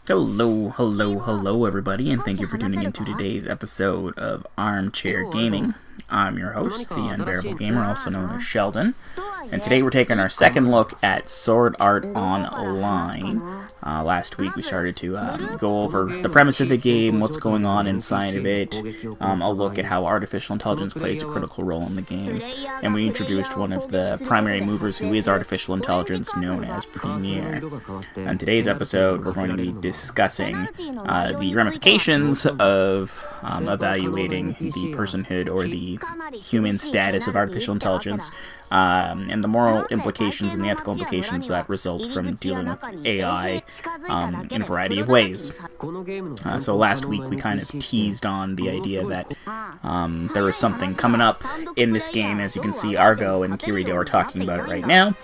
Hello, everybody, and thank you for tuning into today's episode of Armchair Gaming. I'm your host, the Unbearable Gamer, also known as Sheldon, and today we're taking our second look at Sword Art Online. Last week we started to go over the premise of the game, what's going on inside of it, a look at how artificial intelligence plays a critical role in the game, and we introduced one of the primary movers who is artificial intelligence, known as Premiere. In today's episode, we're going to be discussing the ramifications of evaluating the personhood or the human status of artificial intelligence, and the moral implications and the ethical implications that result from dealing with AI in a variety of ways. So last week we kind of teased on the idea that there was something coming up in this game. As you can see, Argo and Kirito are talking about it right now.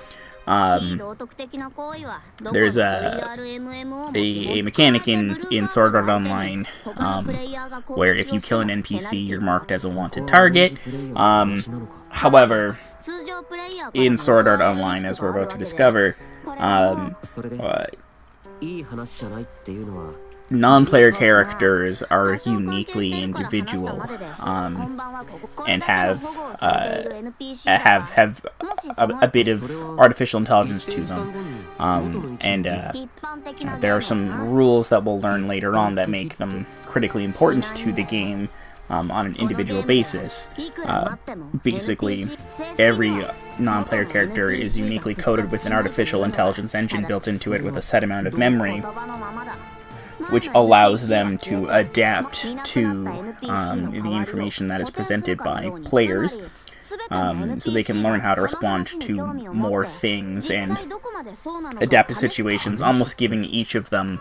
There's a mechanic in Sword Art Online where if you kill an NPC, you're marked as a wanted target. However, in Sword Art Online, as we're about to discover, non-player characters are uniquely individual, and have a bit of artificial intelligence to them, and there are some rules that we'll learn later on that make them critically important to the game on an individual basis. Basically, every non-player character is uniquely coded with an artificial intelligence engine built into it with a set amount of memory, which allows them to adapt to the information that is presented by players, so they can learn how to respond to more things and adapt to situations, almost giving each of them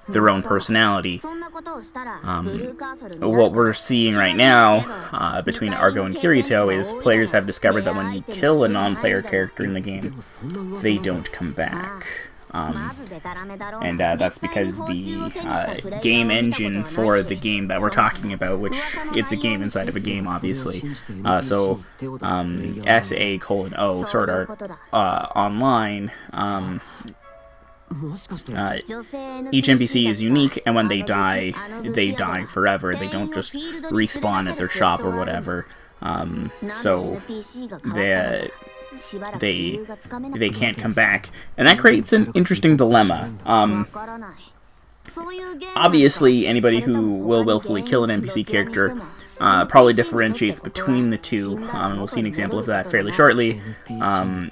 their own personality. What we're seeing right now between Argo and Kirito is players have discovered that when you kill a non-player character in the game, they don't come back. And that's because the game engine for the game that we're talking about, which it's a game inside of a game, obviously. So S.A.O, Sword Art Online, each NPC is unique, and when they die forever. They don't just respawn at their shop or whatever. So they can't come back, and that creates an interesting dilemma. Obviously, anybody who will willfully kill an NPC character probably differentiates between the two. We'll see an example of that fairly shortly,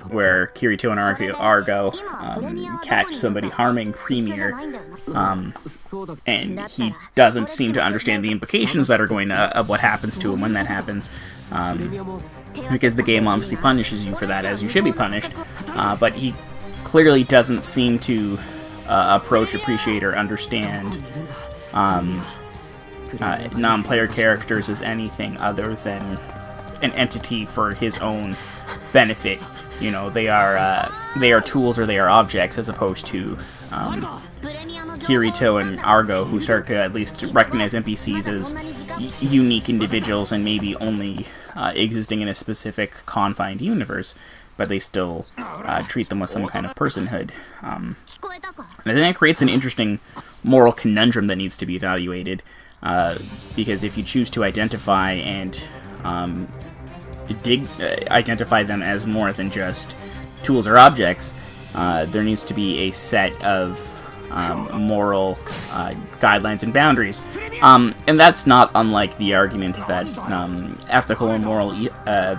where Kirito and Argo catch somebody harming Premiere, and he doesn't seem to understand the implications that are going of what happens to him when that happens, because the game obviously punishes you for that, as you should be punished, but he clearly doesn't seem to approach, appreciate, or understand non-player characters as anything other than an entity for his own benefit. You know, they are tools, or they are objects, as opposed to Kirito and Argo, who start to at least recognize NPCs as unique individuals and maybe only existing in a specific confined universe, but they still treat them with some kind of personhood. And I think that creates an interesting moral conundrum that needs to be evaluated, because if you choose to identify and identify them as more than just tools or objects, there needs to be a set of moral guidelines and boundaries. And that's not unlike the argument that ethical and moral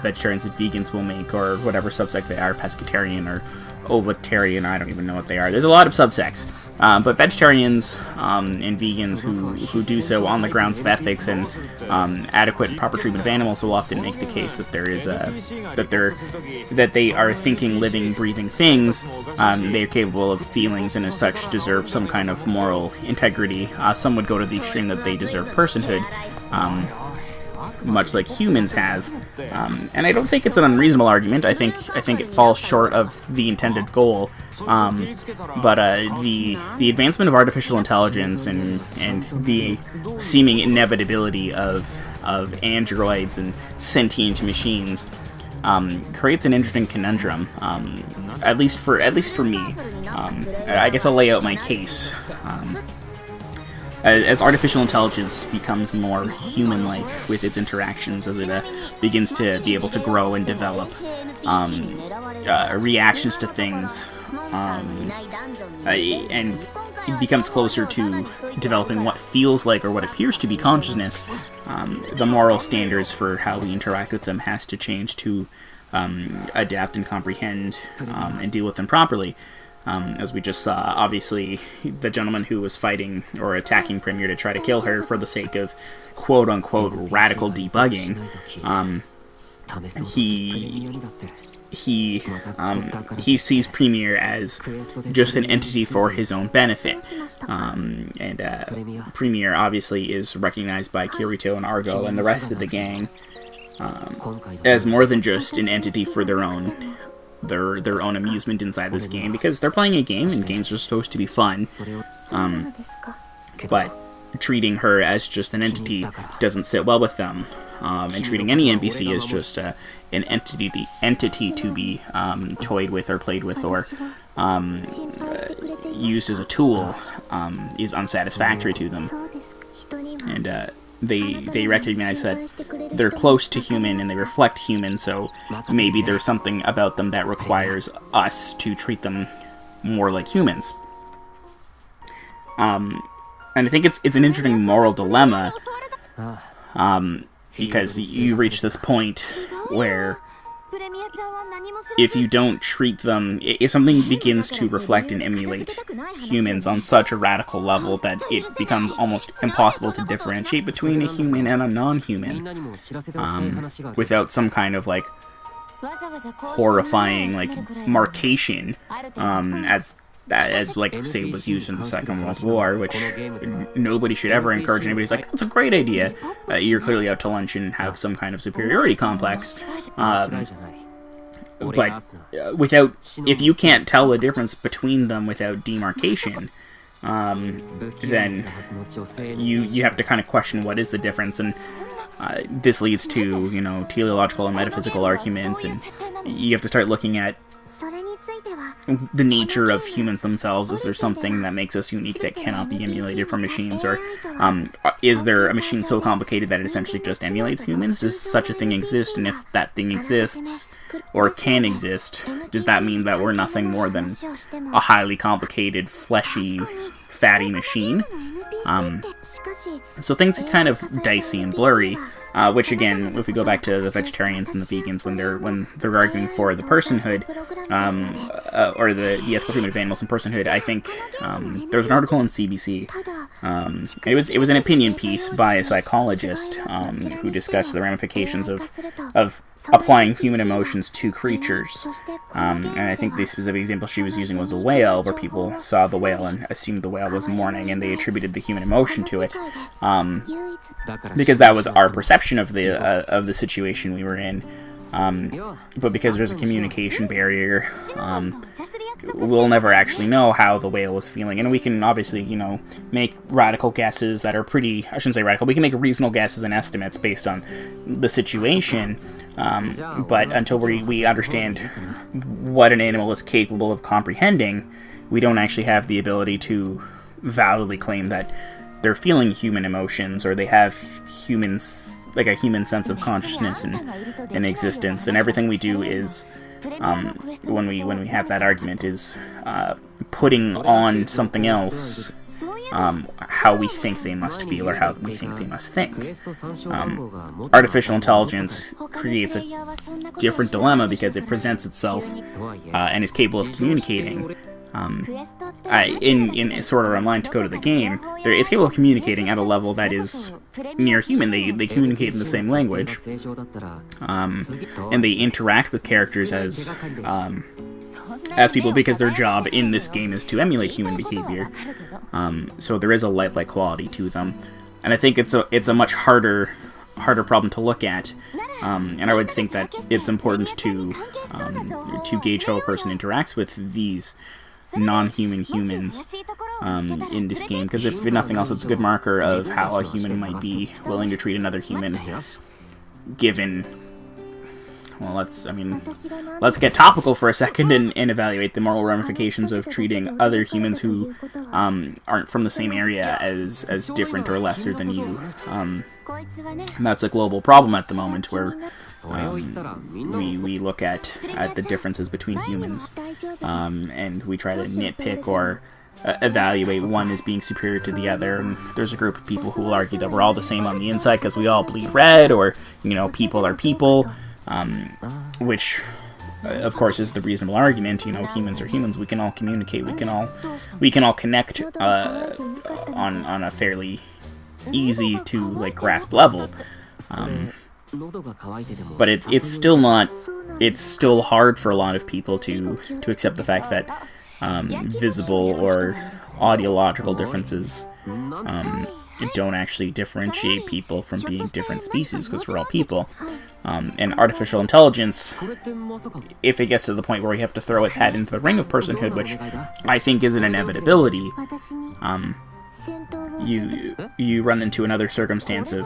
vegetarians and vegans will make, or whatever subsect they are, pescatarian or ovitarian, I don't even know what they are. There's a lot of subsects. But vegetarians and vegans who do so on the grounds of ethics and adequate and proper treatment of animals will often make the case that there is that they are thinking, living, breathing things. They are capable of feelings, and as such deserve some kind of moral integrity. Some would go to the extreme that they deserve personhood, much like humans have. And I don't think it's an unreasonable argument. I think it falls short of the intended goal. But the advancement of artificial intelligence and the seeming inevitability of androids and sentient machines creates an interesting conundrum. At least for me. I guess I'll lay out my case. as artificial intelligence becomes more human-like with its interactions, as it begins to be able to grow and develop reactions to things, and it becomes closer to developing what feels like or what appears to be consciousness, the moral standards for how we interact with them has to change to adapt and comprehend and deal with them properly. As we just saw, obviously, the gentleman who was fighting or attacking Premier to try to kill her for the sake of quote-unquote radical debugging, he sees Premier as just an entity for his own benefit. Premier obviously is recognized by Kirito and Argo and the rest of the gang as more than just an entity for their own amusement inside this game, because they're playing a game and games are supposed to be fun. But treating her as just an entity doesn't sit well with them. And treating any NPC as just an entity to be toyed with or played with or used as a tool is unsatisfactory to them. And they recognize that they're close to human and they reflect human, so maybe there's something about them that requires us to treat them more like humans. And I think it's an interesting moral dilemma, because you reach this point where if you don't treat them, if something begins to reflect and emulate humans on such a radical level that it becomes almost impossible to differentiate between a human and a non-human, without some kind of like horrifying like markation, as like say was used in the Second World War, which nobody should ever encourage. Anybody's like, that's a great idea. You're clearly out to lunch and have some kind of superiority complex. But if you can't tell the difference between them without demarcation, then you have to kind of question what is the difference, and this leads to, teleological and metaphysical arguments, and you have to start looking at the nature of humans themselves. Is there something that makes us unique that cannot be emulated from machines, or is there a machine so complicated that it essentially just emulates humans? Does such a thing exist? And if that thing exists, or can exist, does that mean that we're nothing more than a highly complicated, fleshy, fatty machine? So things are kind of dicey and blurry. Which again, if we go back to the vegetarians and the vegans when they're arguing for the personhood, or the ethical treatment of animals in personhood, I think there was an article in CBC. It was an opinion piece by a psychologist who discussed the ramifications of applying human emotions to creatures. And I think the specific example she was using was a whale, where people saw the whale and assumed the whale was mourning, and they attributed the human emotion to it, because that was our perception of the situation we were in. But because there's a communication barrier, we'll never actually know how the whale was feeling. And we can obviously, make radical guesses that are pretty, I shouldn't say radical, we can make reasonable guesses and estimates based on the situation. But until we understand what an animal is capable of comprehending, we don't actually have the ability to validly claim that they're feeling human emotions, or they have humans, like a human sense of consciousness and existence. And everything we do is, when we have that argument, is putting on something else how we think they must feel, or how we think they must think. Artificial intelligence creates a different dilemma because it presents itself and is capable of communicating. In Sword Art Online, to go to the game, it's capable of communicating at a level that is near human. They communicate in the same language, and they interact with characters as people, because their job in this game is to emulate human behavior. So there is a lifelike quality to them, and I think it's a much harder problem to look at. And I would think that it's important to gauge how a person interacts with these non-human humans in this game, because if nothing else, it's a good marker of how a human might be willing to treat another human, given well, let's get topical for a second and evaluate the moral ramifications of treating other humans who aren't from the same area as different or lesser than you. And that's a global problem at the moment, where we look at the differences between humans, and we try to nitpick or evaluate one as being superior to the other. And there's a group of people who will argue that we're all the same on the inside because we all bleed red, or people are people, which of course is the reasonable argument. Humans are humans. We can all communicate. We can all connect on a fairly easy to grasp level. But it's still hard for a lot of people to accept the fact that visible or audiological differences don't actually differentiate people from being different species, because we're all people. And artificial intelligence, if it gets to the point where we have to throw its hat into the ring of personhood, which I think is an inevitability, you run into another circumstance of,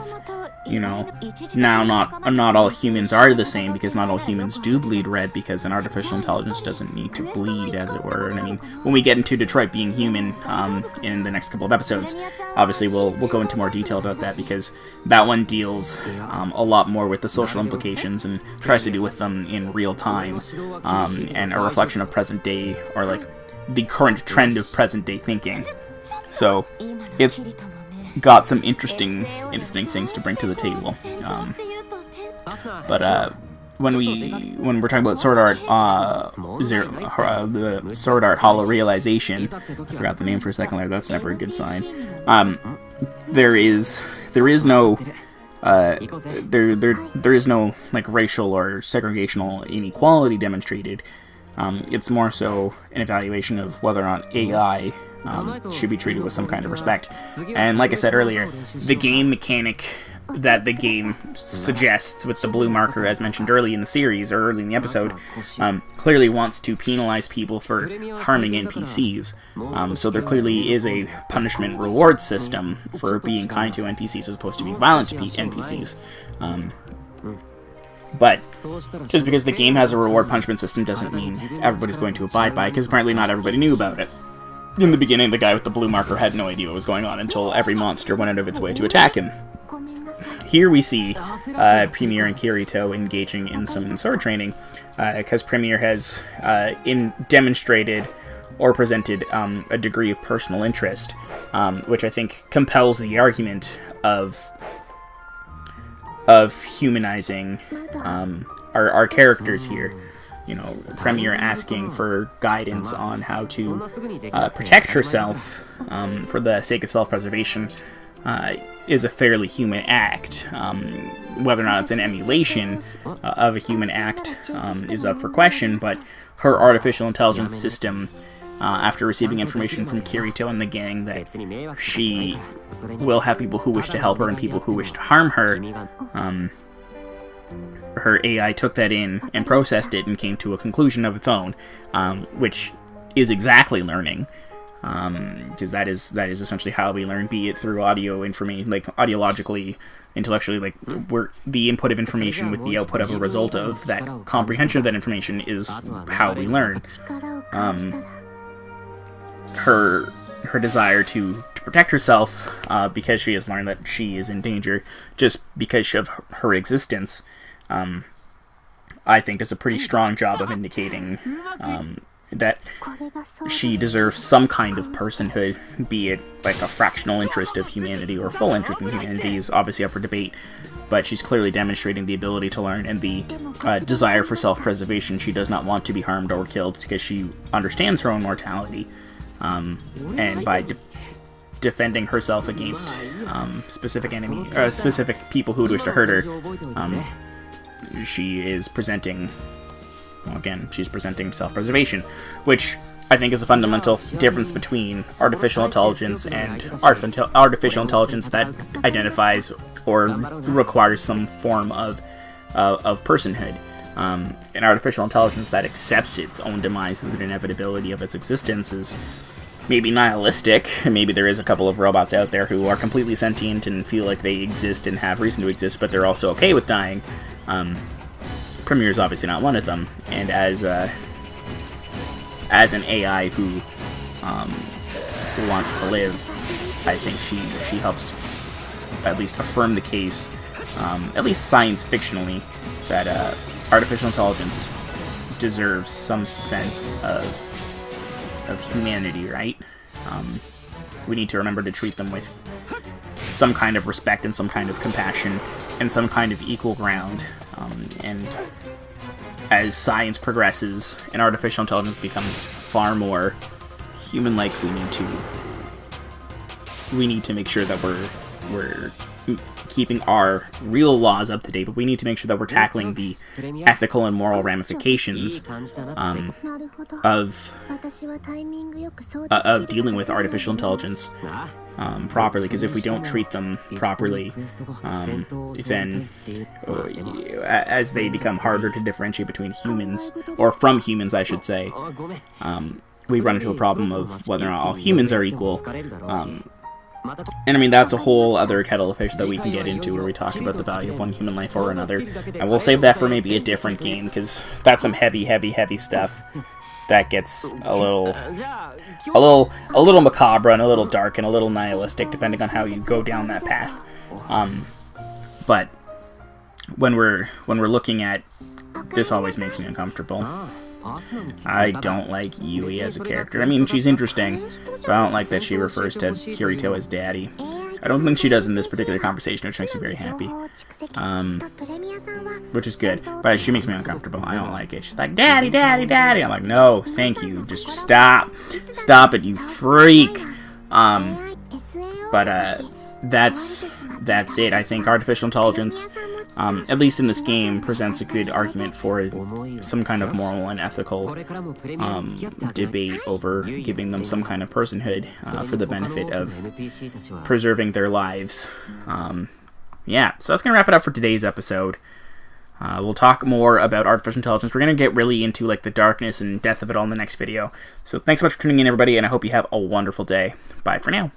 now not all humans are the same, because not all humans do bleed red, because an artificial intelligence doesn't need to bleed, as it were. And when we get into Detroit Being Human in the next couple of episodes, obviously we'll go into more detail about that, because that one deals a lot more with the social implications and tries to do with them in real time, and a reflection of present day, or the current trend of present day thinking. So it's got some interesting things to bring to the table. But when we're talking about Sword Art, the Sword Art Hollow Realization, I forgot the name for a second there. That's never a good sign. There is no racial or segregational inequality demonstrated. It's more so an evaluation of whether or not AI should be treated with some kind of respect. And like I said earlier, the game mechanic that the game suggests with the blue marker, as mentioned early in the series, or early in the episode, clearly wants to penalize people for harming NPCs. So there clearly is a punishment-reward system for being kind to NPCs as opposed to being violent to NPCs. But just because the game has a reward-punishment system doesn't mean everybody's going to abide by it, because apparently not everybody knew about it. In the beginning, the guy with the blue marker had no idea what was going on until every monster went out of its way to attack him. Here we see Premier and Kirito engaging in some sword training, because Premier has demonstrated or presented a degree of personal interest, which I think compels the argument of humanizing our characters here. Premier asking for guidance on how to protect herself for the sake of self-preservation is a fairly human act. Whether or not it's an emulation of a human act is up for question, but her artificial intelligence system, after receiving information from Kirito and the gang that she will have people who wish to help her and people who wish to harm her, her AI took that in and processed it and came to a conclusion of its own, which is exactly learning, because that is essentially how we learn, be it through audio information, audiologically, intellectually, we're the input of information with the output of a result of that comprehension of that information is how we learn. Her desire to protect herself, because she has learned that she is in danger just because of her existence, I think does a pretty strong job of indicating that she deserves some kind of personhood, be it a fractional interest of humanity or full interest in humanity is obviously up for debate, but she's clearly demonstrating the ability to learn and the desire for self-preservation. She does not want to be harmed or killed because she understands her own mortality, and by defending herself against specific people who would wish to hurt her, she is presenting, she's presenting self-preservation, which I think is a fundamental difference between artificial intelligence and artificial intelligence that identifies or requires some form of personhood. An artificial intelligence that accepts its own demise as an inevitability of its existence is maybe nihilistic. Maybe there is a couple of robots out there who are completely sentient and feel like they exist and have reason to exist, but they're also okay with dying. Premier is obviously not one of them. And as an AI who wants to live, I think she helps at least affirm the case, at least science fictionally, that artificial intelligence deserves some sense of humanity, right? We need to remember to treat them with some kind of respect and some kind of compassion and some kind of equal ground. And as science progresses and artificial intelligence becomes far more human-like, we need to make sure that we're keeping our real laws up to date, but we need to make sure that we're tackling the ethical and moral ramifications of dealing with artificial intelligence properly. Because if we don't treat them properly, then as they become harder to differentiate between humans, or from humans, I should say, we run into a problem of whether or not all humans are equal. And I mean, that's a whole other kettle of fish that we can get into, where we talk about the value of one human life over another. And we'll save that for maybe a different game, because that's some heavy stuff that gets a little macabre and a little dark and a little nihilistic, depending on how you go down that path. But when we're looking at this, always makes me uncomfortable. I don't like Yui as a character. I mean, she's interesting, but I don't like that she refers to Kirito as daddy. I don't think she does in this particular conversation, which makes me very happy. Which is good, but she makes me uncomfortable. I don't like it. She's like, daddy, daddy, daddy. I'm like, no, thank you. Just stop. Stop it, you freak. But that's it. I think artificial intelligence, at least in this game, presents a good argument for some kind of moral and ethical debate over giving them some kind of personhood for the benefit of preserving their lives. Yeah, so that's going to wrap it up for today's episode. We'll talk more about artificial intelligence. We're going to get really into like the darkness and death of it all in the next video. So thanks so much for tuning in, everybody, and I hope you have a wonderful day. Bye for now.